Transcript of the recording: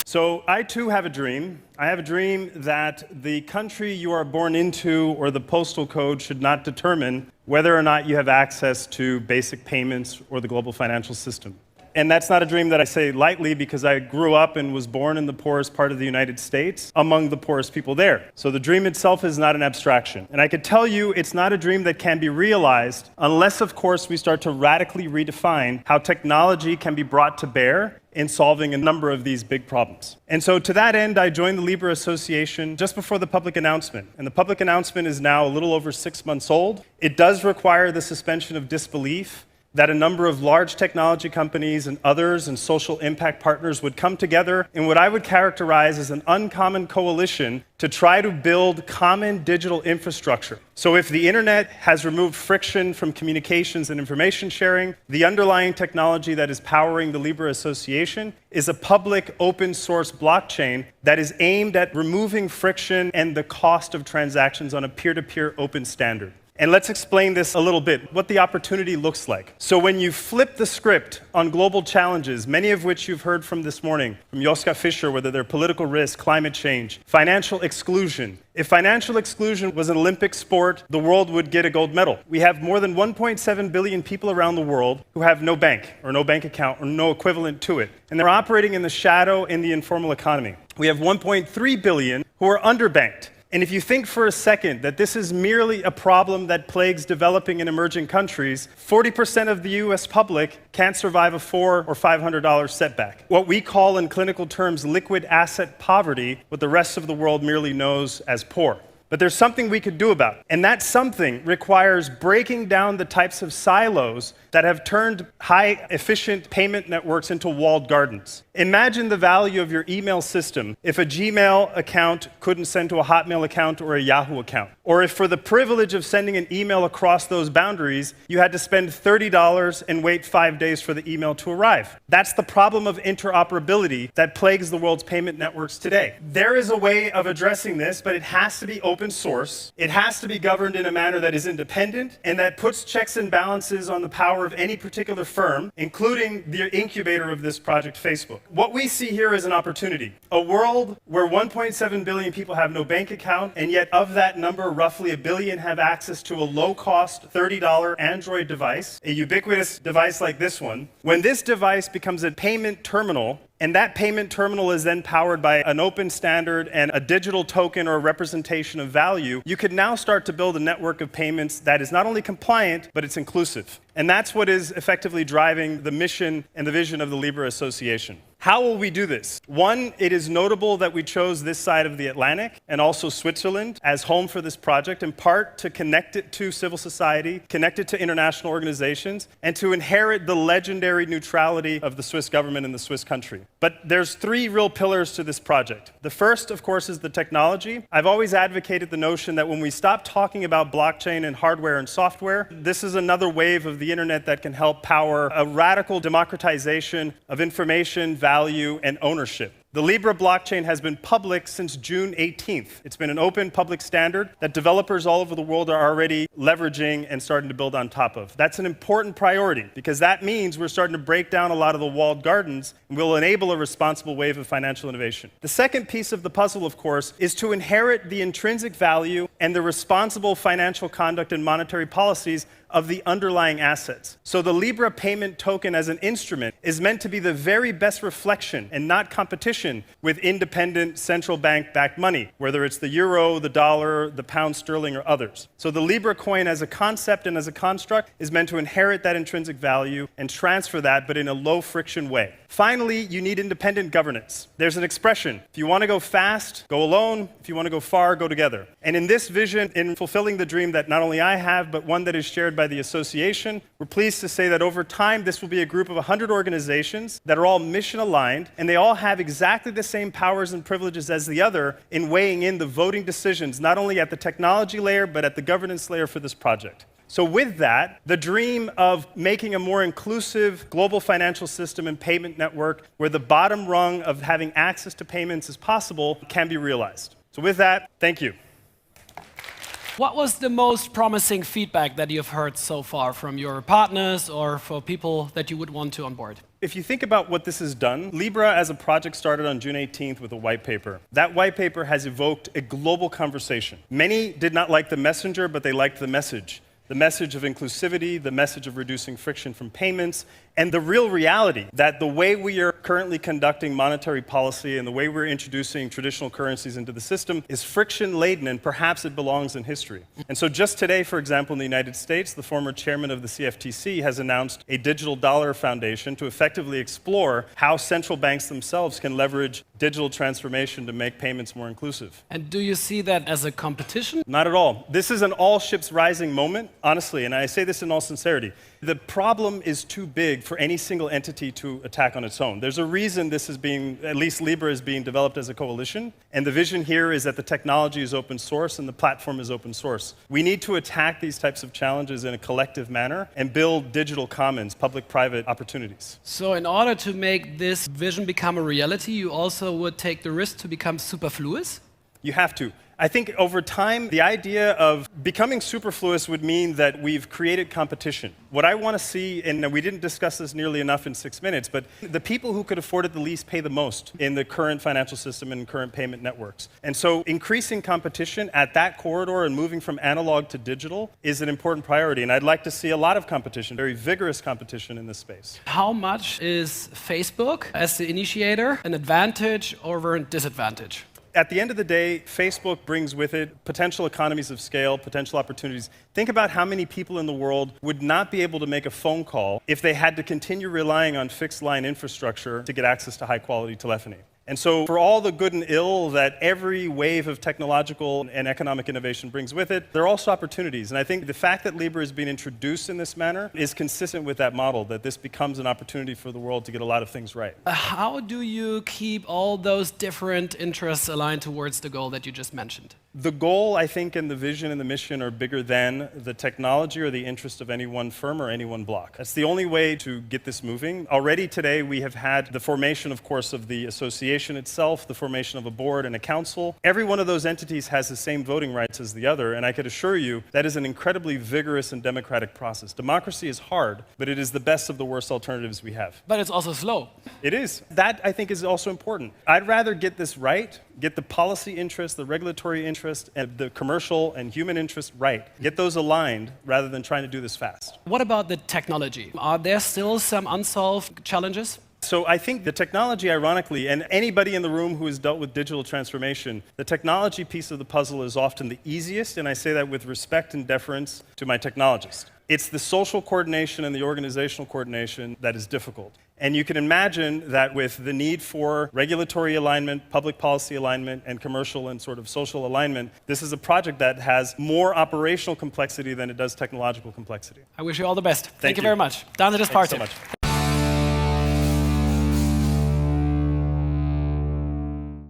So I too have a dream. I have a dream that the country you are born into or the postal code should not determine whether or not you have access to basic payments or the global financial system. And that's not a dream that I say lightly because I grew up and was born in the poorest part of the United States, among the poorest people there. So the dream itself is not an abstraction. And I could tell you it's not a dream that can be realized unless, of course, we start to radically redefine how technology can be brought to bear in solving a number of these big problems. And so to that end, I joined the Libre Association just before the public announcement. And the public announcement is now a little over 6 months old. It does require the suspension of disbelief that a number of large technology companies and others and social impact partners would come together in what I would characterize as an uncommon coalition to try to build common digital infrastructure. So if the internet has removed friction from communications and information sharing, the underlying technology that is powering the Libre Association is a public open source blockchain that is aimed at removing friction and the cost of transactions on a peer-to-peer open standard. And let's explain this a little bit, what the opportunity looks like. So when you flip the script on global challenges, many of which you've heard from this morning, from Joschka Fischer, whether they're political risk, climate change, financial exclusion. If financial exclusion was an Olympic sport, the world would get a gold medal. We have more than 1.7 billion people around the world who have no bank, or no bank account, or no equivalent to it. And they're operating in the shadow in the informal economy. We have 1.3 billion who are underbanked. And if you think for a second that this is merely a problem that plagues developing and emerging countries, 40% of the US public can't survive a $400 or $500 setback. What we call in clinical terms liquid asset poverty, what the rest of the world merely knows as poor. But there's something we could do about it. And that something requires breaking down the types of silos that have turned high-efficient payment networks into walled gardens. Imagine the value of your email system if a Gmail account couldn't send to a Hotmail account or a Yahoo account. Or if for the privilege of sending an email across those boundaries, you had to spend $30 and wait 5 days for the email to arrive. That's the problem of interoperability that plagues the world's payment networks today. There is a way of addressing this, but it has to be open source. It has to be governed in a manner that is independent and that puts checks and balances on the power of any particular firm, including the incubator of this project, Facebook. What we see here is an opportunity. A world where 1.7 billion people have no bank account, and yet of that number, roughly 1 billion have access to a low-cost $30 Android device, a ubiquitous device like this one. When this device becomes a payment terminal, and that payment terminal is then powered by an open standard and a digital token or a representation of value, you could now start to build a network of payments that is not only compliant, but it's inclusive. And that's what is effectively driving the mission and the vision of the Libre Association. How will we do this? One, it is notable that we chose this side of the Atlantic and also Switzerland as home for this project, in part to connect it to civil society, connect it to international organizations, and to inherit the legendary neutrality of the Swiss government and the Swiss country. But there's 3 real pillars to this project. The first, of course, is the technology. I've always advocated the notion that when we stop talking about blockchain and hardware and software, this is another wave of the internet that can help power a radical democratization of information, value, and ownership. The Libre blockchain has been public since June 18th. It's been an open public standard that developers all over the world are already leveraging and starting to build on top of. That's an important priority because that means we're starting to break down a lot of the walled gardens and will enable a responsible wave of financial innovation. The second piece of the puzzle, of course, is to inherit the intrinsic value and the responsible financial conduct and monetary policies of the underlying assets. So the Libra payment token as an instrument is meant to be the very best reflection and not competition with independent central bank-backed money, whether it's the euro, the dollar, the pound sterling, or others. So the Libra coin as a concept and as a construct is meant to inherit that intrinsic value and transfer that, but in a low-friction way. Finally, you need independent governance. There's an expression, if you want to go fast, go alone. If you want to go far, go together. And in this vision, in fulfilling the dream that not only I have, but one that is shared by the association, we're pleased to say that over time, this will be a group of 100 organizations that are all mission-aligned, and they all have exactly the same powers and privileges as the other in weighing in the voting decisions, not only at the technology layer, but at the governance layer for this project. So with that, the dream of making a more inclusive global financial system and payment network where the bottom rung of having access to payments is possible can be realized. So with that, thank you. What was the most promising feedback that you've heard so far from your partners or for people that you would want to onboard? If you think about what this has done, Libra as a project started on June 18th with a white paper. That white paper has evoked a global conversation. Many did not like the messenger, but they liked the message. The message of inclusivity, the message of reducing friction from payments, and the real reality that the way we are currently conducting monetary policy and the way we're introducing traditional currencies into the system is friction-laden, and perhaps it belongs in history. And so just today, for example, in the United States, the former chairman of the CFTC has announced a digital dollar foundation to effectively explore how central banks themselves can leverage digital transformation to make payments more inclusive. And do you see that as a competition? Not at all. This is an all ships rising moment, honestly, and I say this in all sincerity. The problem is too big for any single entity to attack on its own. There's a reason this is being, at least Libra is being developed as a coalition, and the vision here is that the technology is open source and the platform is open source. We need to attack these types of challenges in a collective manner and build digital commons, public-private opportunities. So in order to make this vision become a reality, you also would take the risk to become superfluous? You have to. I think over time, the idea of becoming superfluous would mean that we've created competition. What I want to see, and we didn't discuss this nearly enough in 6 minutes, but the people who could afford it the least pay the most in the current financial system and current payment networks. And so increasing competition at that corridor and moving from analog to digital is an important priority. And I'd like to see a lot of competition, very vigorous competition in this space. How much is Facebook, as the initiator, an advantage or a disadvantage? At the end of the day, Facebook brings with it potential economies of scale, potential opportunities. Think about how many people in the world would not be able to make a phone call if they had to continue relying on fixed line infrastructure to get access to high quality telephony. And so for all the good and ill that every wave of technological and economic innovation brings with it, there are also opportunities. And I think the fact that Libra is being introduced in this manner is consistent with that model, that this becomes an opportunity for the world to get a lot of things right. How do you keep all those different interests aligned towards the goal that you just mentioned? The goal, I think, and the vision and the mission are bigger than the technology or the interest of any one firm or any one block. That's the only way to get this moving. Already today, we have had the formation, of course, of the association itself, the formation of a board and a council. Every one of those entities has the same voting rights as the other, and I could assure you that is an incredibly vigorous and democratic process. Democracy is hard, but it is the best of the worst alternatives we have. But it's also slow. It is. That, I think, is also important. I'd rather get this right, get the policy interest, the regulatory interest, and the commercial and human interest right. Get those aligned rather than trying to do this fast. What about the technology? Are there still some unsolved challenges? So I think the technology, ironically, and anybody in the room who has dealt with digital transformation, the technology piece of the puzzle is often the easiest, and I say that with respect and deference to my technologist. It's the social coordination and the organizational coordination that is difficult. And you can imagine that with the need for regulatory alignment, public policy alignment, and commercial and sort of social alignment, this is a project that has more operational complexity than it does technological complexity. I wish you all the best. Thank you you very much. Dante Disparte. Thanks so much.